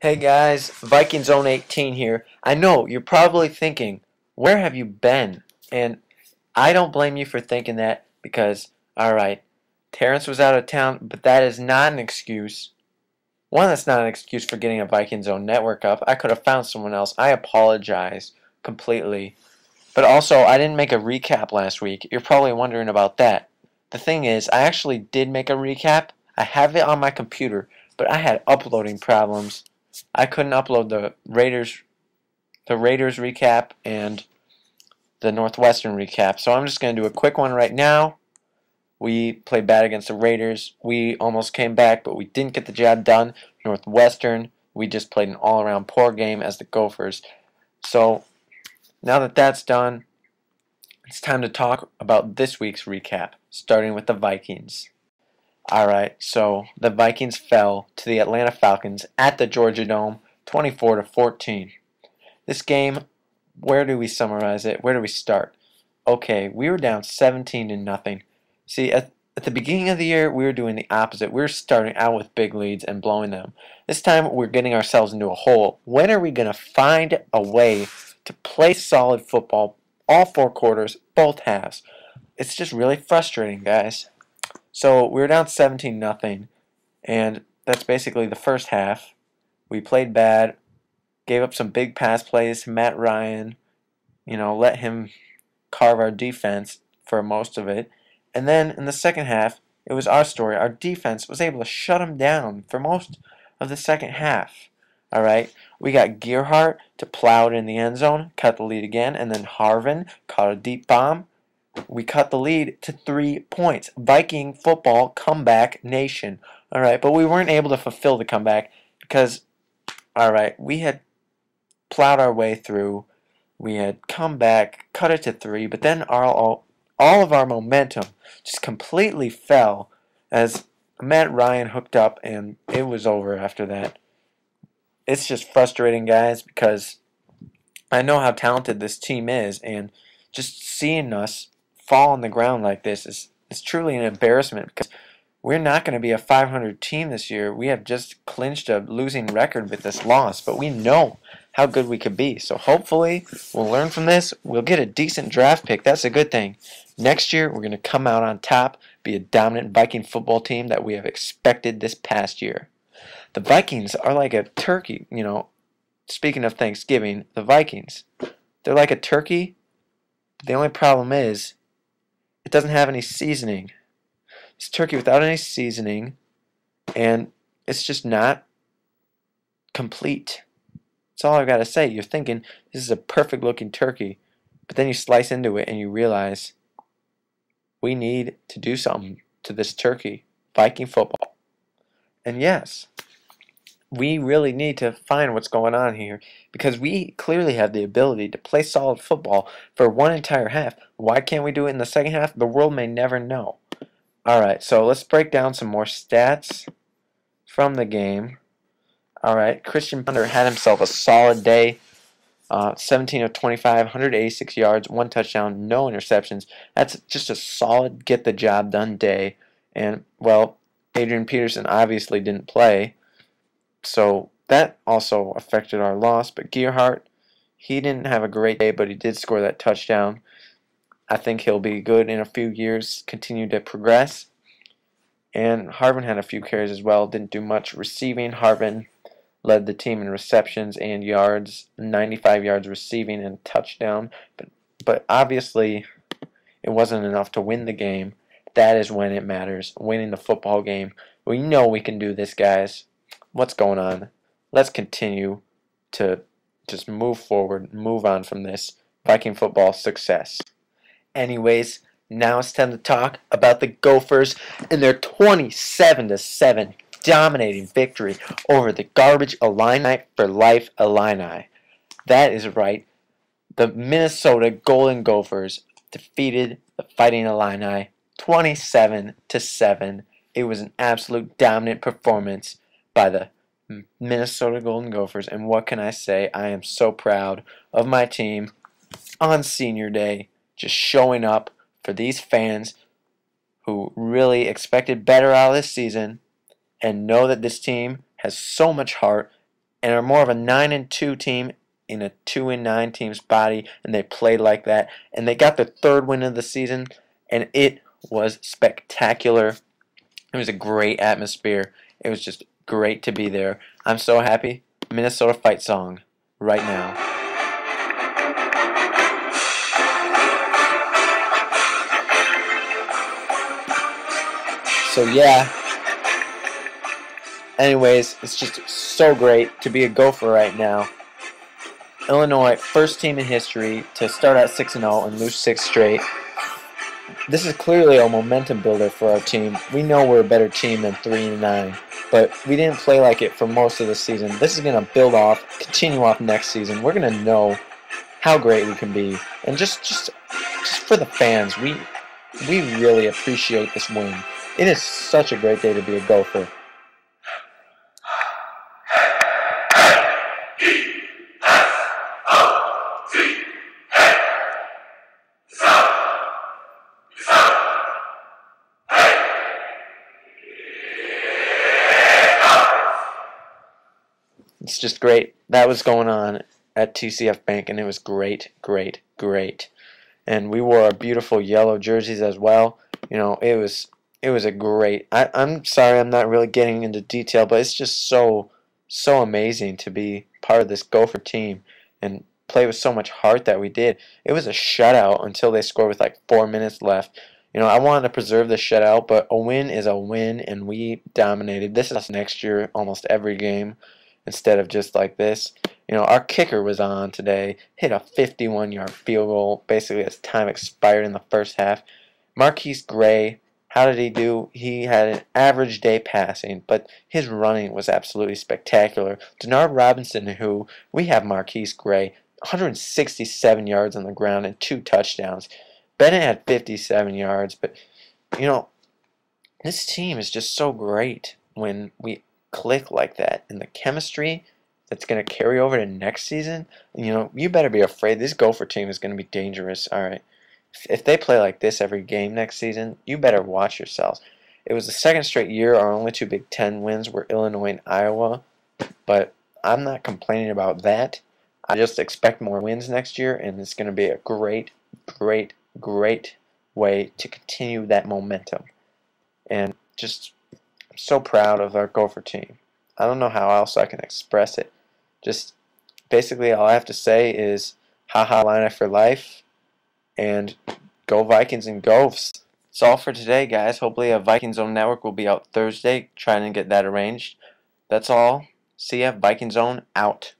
Hey guys, Vikings Zone 18 here. I know you're probably thinking, where have you been? And I don't blame you for thinking that because, alright, Terrence was out of town, but that is not an excuse. One, that's not an excuse for getting a Viking Zone network up. I could have found someone else. I apologize completely. But also, I didn't make a recap last week. You're probably wondering about that. The thing is, I actually did make a recap. I have it on my computer, but I had uploading problems. I couldn't upload the Raiders recap and the Northwestern recap. So I'm just going to do a quick one right now. We played bad against the Raiders. We almost came back, but we didn't get the job done. Northwestern, we just played an all-around poor game as the Gophers. So now that that's done, it's time to talk about this week's recap, starting with the Vikings. Alright, so the Vikings fell to the Atlanta Falcons at the Georgia Dome 24-14. This game, where do we summarize it? Where do we start? Okay, we were down 17-0. See, at the beginning of the year, we were doing the opposite. We were starting out with big leads and blowing them. This time, we're getting ourselves into a hole. When are we going to find a way to play solid football all four quarters, both halves? It's just really frustrating, guys. So we were down 17-0, and that's basically the first half. We played bad, gave up some big pass plays to Matt Ryan, let him carve our defense for most of it. And then in the second half, it was our story. Our defense was able to shut him down for most of the second half. All right, we got Gearhart to plow it in the end zone, cut the lead again, and then Harvin caught a deep bomb. We cut the lead to 3 points. Viking football comeback nation. All right, but we weren't able to fulfill the comeback because, all right, we had plowed our way through. We had come back, cut it to 3, but then all of our momentum just completely fell as Matt Ryan hooked up, and it was over after that. It's just frustrating, guys, because I know how talented this team is, and just seeing us fall on the ground like this is truly an embarrassment because we're not going to be a 500 team this year. We have just clinched a losing record with this loss, but we know how good we could be. So hopefully we'll learn from this. We'll get a decent draft pick. That's a good thing. Next year we're going to come out on top, be a dominant Viking football team that we have expected this past year. The Vikings are like a turkey, Speaking of Thanksgiving, the Vikings, they're like a turkey. The only problem is it doesn't have any seasoning. It's turkey without any seasoning, and it's just not complete. That's all I've got to say. You're thinking this is a perfect looking turkey, but then you slice into it and you realize we need to do something to this turkey, Viking football. And yes, we really need to find what's going on here because we clearly have the ability to play solid football for one entire half. Why can't we do it in the second half? The world may never know. Alright, so let's break down some more stats from the game. Alright, Christian Ponder had himself a solid day. 17 of 25, 186 yards, 1 touchdown, no interceptions. That's just a solid get-the-job-done day. And, well, Adrian Peterson obviously didn't play, so that also affected our loss. But Gearhart, he didn't have a great day, but he did score that touchdown. I think he'll be good in a few years, continue to progress. And Harvin had a few carries as well, didn't do much receiving. Harvin led the team in receptions and yards, 95 yards receiving and touchdown. But obviously, it wasn't enough to win the game. That is when it matters, winning the football game. We know we can do this, guys. What's going on? Let's continue to just move forward, move on from this Viking football success. Anyways, now it's time to talk about the Gophers and their 27-7 dominating victory over the garbage Illini for life Illini. That is right. The Minnesota Golden Gophers defeated the Fighting Illini 27-7. It was an absolute dominant performance by the Minnesota Golden Gophers, and what can I say? I am so proud of my team on senior day, just showing up for these fans who really expected better out of this season and know that this team has so much heart and are more of a 9-2 team in a 2-9 team's body, and they played like that, and they got their third win of the season, and it was spectacular. It was a great atmosphere. It was just great to be there. I'm so happy. Minnesota fight song right now. So yeah, anyways, it's just so great to be a Gopher right now. Illinois, first team in history to start out 6-0 and lose 6 straight. This is clearly a momentum builder for our team. We know we're a better team than 3-9, but we didn't play like it for most of the season. This is going to build off, continue off next season. We're going to know how great we can be, and just for the fans, we really appreciate this win. It is such a great day to be a Gopher. It's just great. That was going on at TCF Bank, and it was great, great, great. And we wore our beautiful yellow jerseys as well. You know, it was a great. I'm sorry I'm not really getting into detail, but it's just so amazing to be part of this Gopher team and play with so much heart that we did. It was a shutout until they scored with like 4 minutes left. You know, I wanted to preserve the shutout, but a win is a win, and we dominated. This is next year, almost every game, instead of just like this. You know, our kicker was on today, hit a 51-yard field goal basically as time expired in the first half. Marquise Gray, how did he do? He had an average day passing, but his running was absolutely spectacular. Denard Robinson, who we have Marquise Gray, 167 yards on the ground and 2 touchdowns. Bennett had 57 yards, but, you know, this team is just so great when we click like that, and the chemistry that's going to carry over to next season. You know, you better be afraid. This Gopher team is going to be dangerous. All right, if they play like this every game next season, you better watch yourselves. It was the second straight year our only 2 Big Ten wins were Illinois and Iowa, but I'm not complaining about that. I just expect more wins next year, and it's going to be a great, great, great way to continue that momentum. And just, I'm so proud of our Gopher team. I don't know how else I can express it. Just basically all I have to say is haha Illini for life, and go Vikings and Gophs. That's all for today, guys. Hopefully a Vikings Zone network will be out Thursday, trying to get that arranged. That's all. See ya. Vikings Zone out.